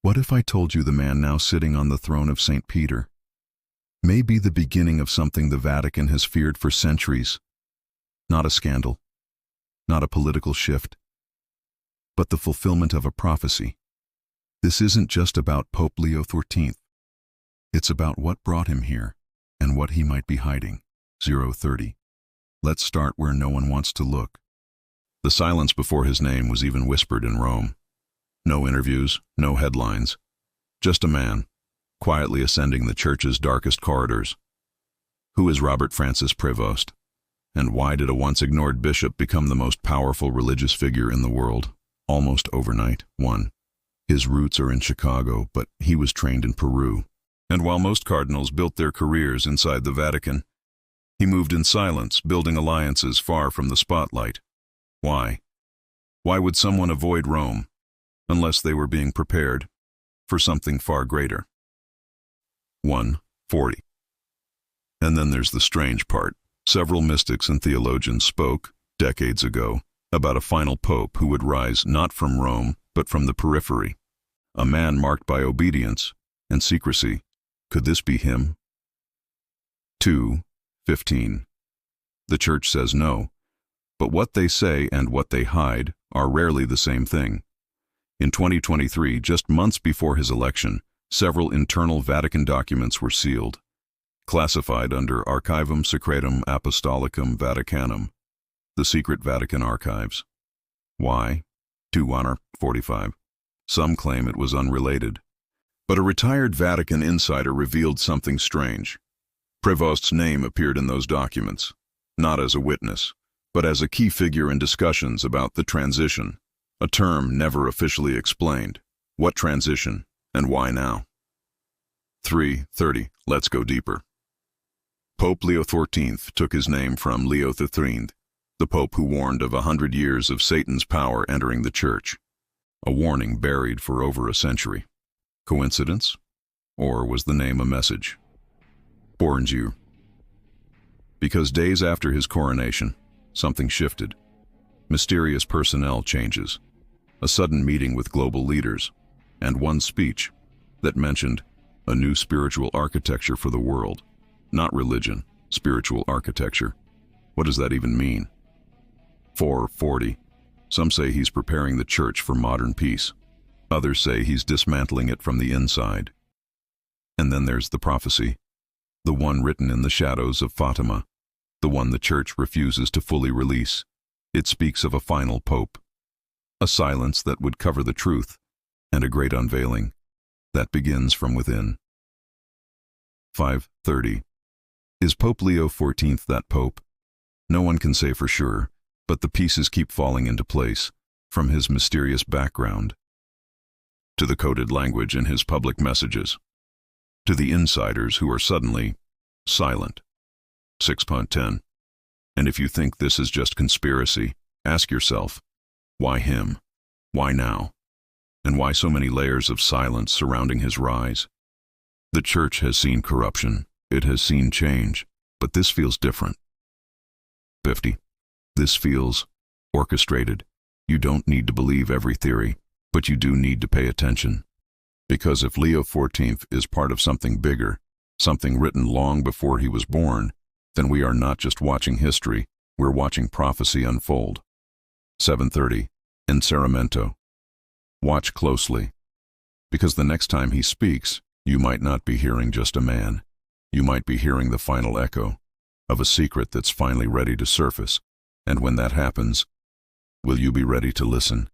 What if I told you the man now sitting on the throne of St. Peter may be the beginning of something the Vatican has feared for centuries? Not a scandal, not a political shift, but the fulfillment of a prophecy. This isn't just about Pope Leo XIV. It's about what brought him here and what he might be hiding. 030. Let's start where no one wants to look. The silence before his name was even whispered in Rome. No interviews, no headlines. Just a man, quietly ascending the church's darkest corridors. Who is Robert Francis Prevost? And why did a once-ignored bishop become the most powerful religious figure in the world, almost overnight? 1. His roots are in Chicago, but he was trained in Peru. And while most cardinals built their careers inside the Vatican, he moved in silence, building alliances far from the spotlight. Why? Why would someone avoid Rome, unless they were being prepared for something far greater? 140. And then there's the strange part. Several mystics and theologians spoke, decades ago, about a final pope who would rise not from Rome, but from the periphery. A man marked by obedience and secrecy. Could this be him? 2:15. The Church says no, but what they say and what they hide are rarely the same thing. In 2023, just months before his election, several internal Vatican documents were sealed, classified under Archivum Secretum Apostolicum Vaticanum, the secret Vatican archives. Why? 2:45. Some claim it was unrelated. But a retired Vatican insider revealed something strange. Prevost's name appeared in those documents, not as a witness, but as a key figure in discussions about the transition, a term never officially explained. What transition, and why now? 3:30. Let's go deeper. Pope Leo XIV took his name from Leo XIII, the pope who warned of 100 years of Satan's power entering the Church, a warning buried for over a century. Coincidence? Or was the name a message? Warned you. Because days after his coronation, something shifted. Mysterious personnel changes, a sudden meeting with global leaders, and one speech that mentioned a new spiritual architecture for the world. Not religion, spiritual architecture. What does that even mean? 4:40. Some say he's preparing the Church for modern peace. Others say he's dismantling it from the inside. And then there's the prophecy, the one written in the shadows of Fatima, the one the Church refuses to fully release. It speaks of a final pope, a silence that would cover the truth, and a great unveiling that begins from within. 5:30. Is Pope Leo XIV that pope? No one can say for sure, but the pieces keep falling into place, from his mysterious background, to the coded language in his public messages, to the insiders who are suddenly silent. 6:10. And if you think this is just conspiracy, ask yourself, why him? Why now? And why so many layers of silence surrounding his rise? The Church has seen corruption, it has seen change, but this feels different. 50. This feels orchestrated. You don't need to believe every theory, but you do need to pay attention. Because if Leo XIV is part of something bigger, something written long before he was born, then we are not just watching history, we're watching prophecy unfold. 7:30. Inserimento. Watch closely. Because the next time he speaks, you might not be hearing just a man. You might be hearing the final echo of a secret that's finally ready to surface. And when that happens, will you be ready to listen?